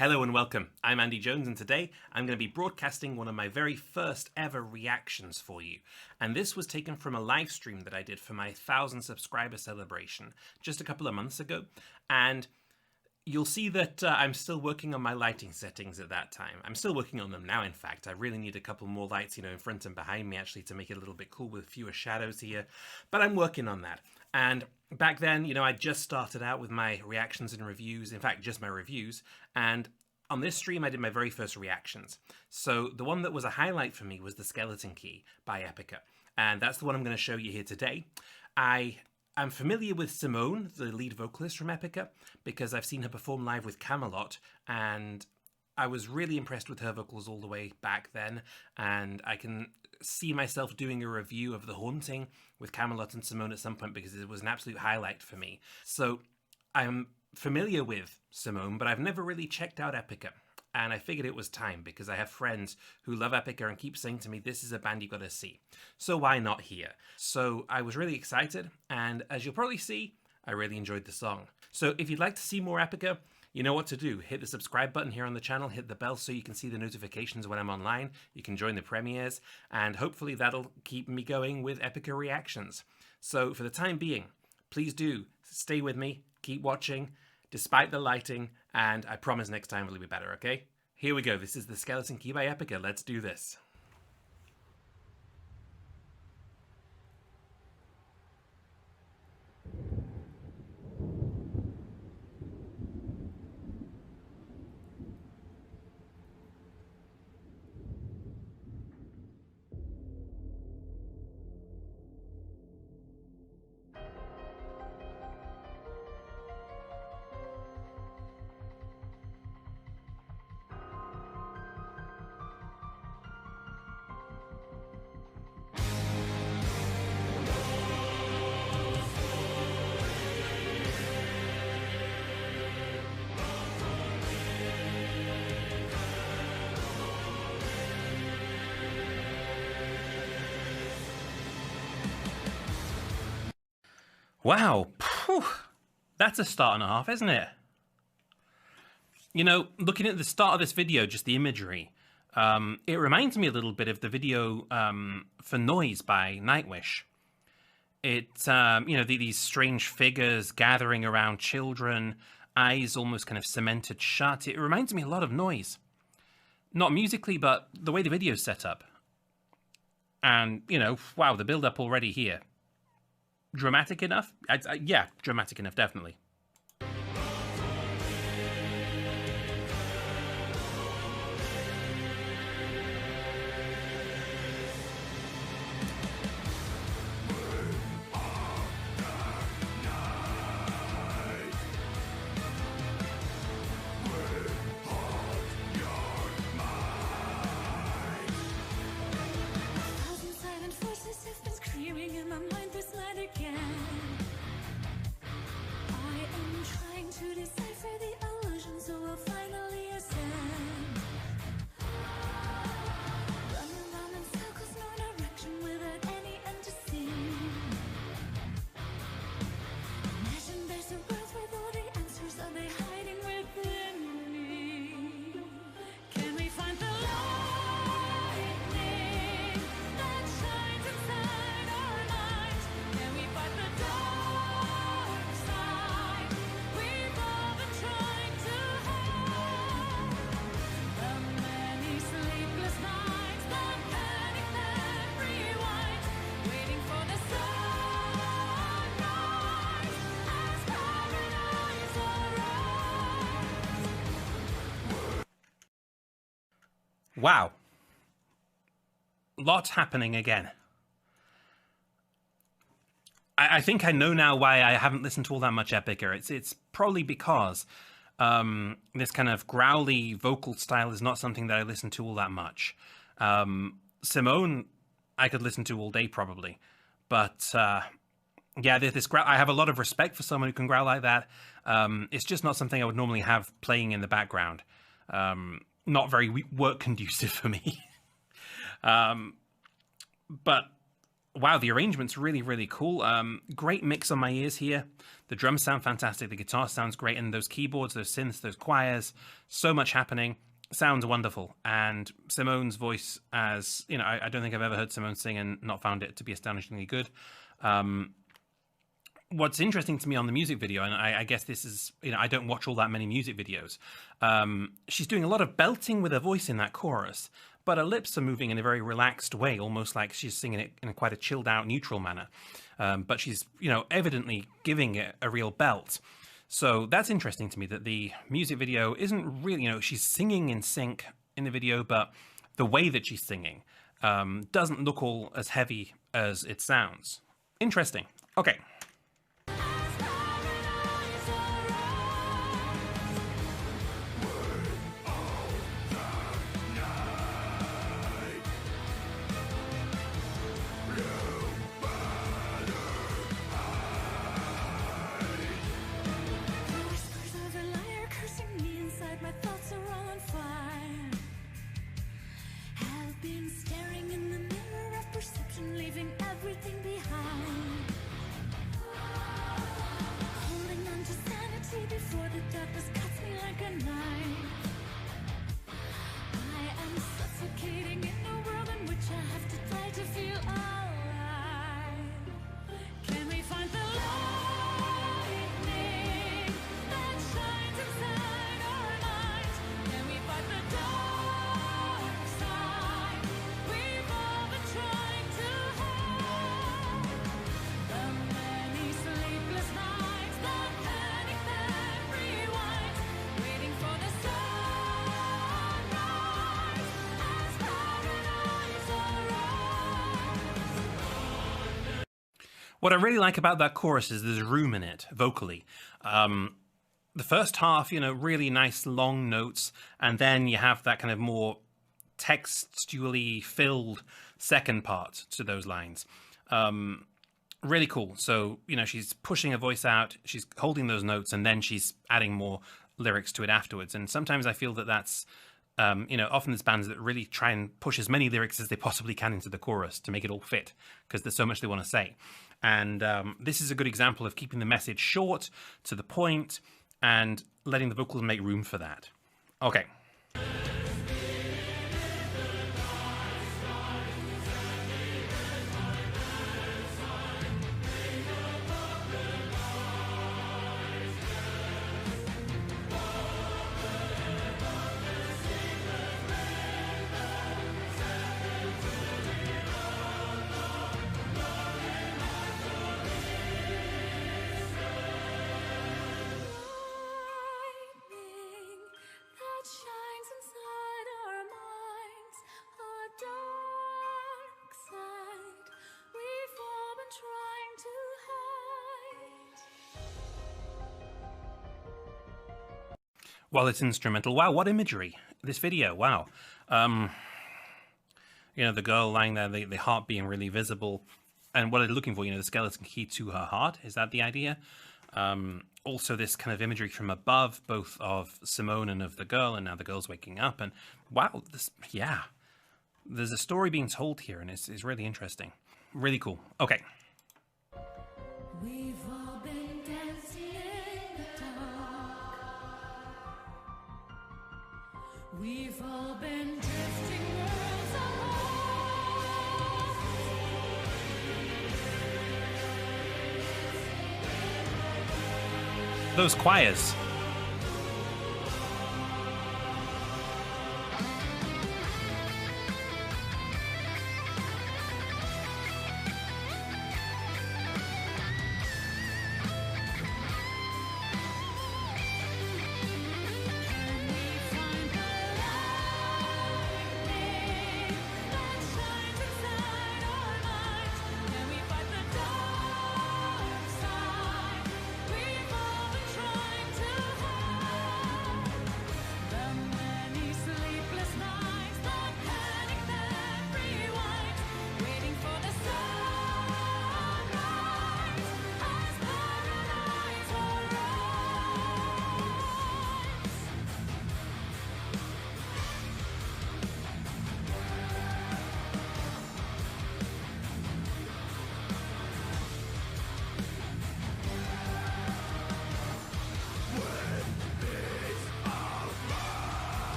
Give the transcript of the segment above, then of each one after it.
Hello and welcome. I'm Andy Jones, and today I'm going to be broadcasting one of my very first ever reactions for you. And this was taken from a live stream that I did for my 1,000 subscriber celebration just a couple of months ago. And you'll see that I'm still working on my lighting settings at that time. I'm still working on them now, in fact. I really need a couple more lights, in front and behind me, actually, to make it a little bit cool with fewer shadows here. But I'm working on that. And back then, I just started out with my reactions and reviews. In fact, just my reviews. And on this stream, I did my very first reactions. So the one that was a highlight for me was the Skeleton Key by Epica. And that's the one I'm going to show you here today. I'm familiar with Simone, the lead vocalist from Epica, because I've seen her perform live with Camelot, and I was really impressed with her vocals all the way back then, and I can see myself doing a review of The Haunting with Camelot and Simone at some point because it was an absolute highlight for me. So I'm familiar with Simone, but I've never really checked out Epica. And I figured it was time because I have friends who love Epica and keep saying to me, this is a band you gotta see. So why not here? So I was really excited, and as you'll probably see, I really enjoyed the song. So if you'd like to see more Epica, you know what to do. Hit the subscribe button here on the channel, hit the bell so you can see the notifications when I'm online. You can join the premieres, and hopefully that'll keep me going with Epica reactions. So for the time being, please do stay with me, keep watching, despite the lighting, and I promise next time will be better, okay? Here we go. This is the Skeleton Key by Epica. Let's do this. Wow, that's a start and a half, isn't it? Looking at the start of this video, just the imagery, it reminds me a little bit of the video for Noise by Nightwish. These strange figures gathering around children, eyes almost kind of cemented shut. It reminds me a lot of Noise. Not musically, but the way the video's set up. And, wow, the build-up already here. Dramatic enough? Yeah, dramatic enough, definitely. Wow. Lots happening again. I think I know now why I haven't listened to all that much Epica. It's probably because this kind of growly vocal style is not something that I listen to all that much. Simone, I could listen to all day probably. But yeah, this growl, I have a lot of respect for someone who can growl like that. It's just not something I would normally have playing in the background. Not very work conducive for me. But Wow, the arrangement's really, really cool. Great mix on my ears here. The drums sound fantastic. The guitar sounds great. And those keyboards, those synths, those choirs, so much happening. Sounds wonderful. And Simone's voice, as you know, I don't think I've ever heard Simone sing and not found it to be astonishingly good. What's interesting to me on the music video, and I guess this is, you know, I don't watch all that many music videos. She's doing a lot of belting with her voice in that chorus, but her lips are moving in a very relaxed way, almost like she's singing it in quite a chilled out, neutral manner. But she's, you know, evidently giving it a real belt. So that's interesting to me, that the music video isn't really, you know, she's singing in sync in the video, but the way that she's singing doesn't look all as heavy as it sounds. Interesting. Okay. What I really like about that chorus is there's room in it, vocally. The first half, you know, really nice long notes, and then you have that kind of more textually filled second part to those lines. Really cool. So, you know, she's pushing her voice out, she's holding those notes, and then she's adding more lyrics to it afterwards. And sometimes I feel that that's, you know, often there's bands that really try and push as many lyrics as they possibly can into the chorus to make it all fit, because there's so much they want to say. And this is a good example of keeping the message short, to the point, and letting the vocals make room for that. Okay. While it's instrumental, wow, what imagery! This video, wow. You know, the girl lying there, the heart being really visible, and what they're looking for, you know, the skeleton key to her heart. Is that the idea? Also, this kind of imagery from above, both of Simone and of the girl, and now the girl's waking up, and wow, this, yeah, there's a story being told here, and it's really interesting, really cool. Okay. We've all been dancing in the dark. We've all been drifting worlds apart. Those choirs.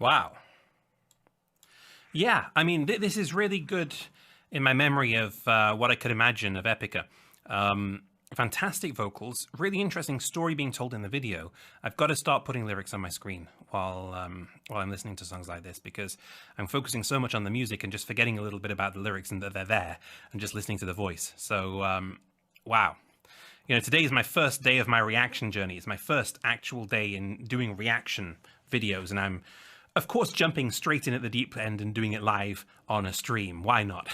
Wow. Yeah, I mean, this is really good in my memory of what I could imagine of Epica. Fantastic vocals, really interesting story being told in the video. I've got to start putting lyrics on my screen while I'm listening to songs like this, because I'm focusing so much on the music and just forgetting a little bit about the lyrics and that they're there and just listening to the voice. So, wow. You know, today is my first day of my reaction journey. It's my first actual day in doing reaction videos, and I'm, of course, jumping straight in at the deep end and doing it live on a stream. Why not?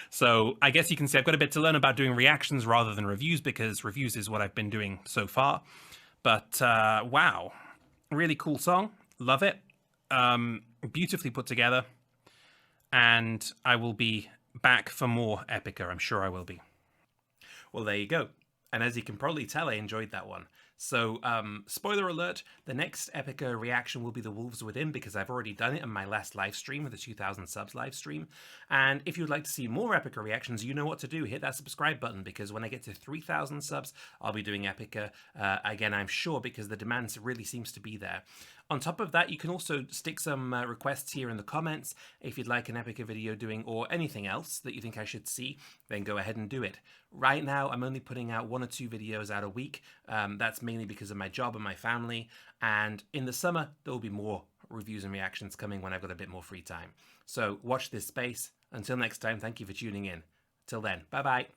So I guess you can say I've got a bit to learn about doing reactions rather than reviews, because reviews is what I've been doing so far. But wow, really cool song. Love it. Beautifully put together. And I will be back for more Epica. I'm sure I will be. Well, there you go. And as you can probably tell, I enjoyed that one. So, spoiler alert, the next Epica reaction will be The Wolves Within, because I've already done it in my last live stream with the 2000 subs live stream. And if you'd like to see more Epica reactions, you know what to do. Hit that subscribe button, because when I get to 3000 subs, I'll be doing Epica again, I'm sure, because the demand really seems to be there. On top of that, you can also stick some requests here in the comments. If you'd like an Epica video doing, or anything else that you think I should see, then go ahead and do it. Right now, I'm only putting out 1 or 2 videos out a week. That's mainly because of my job and my family. And in the summer, there will be more reviews and reactions coming when I've got a bit more free time. So watch this space. Until next time, thank you for tuning in. Till then, bye-bye.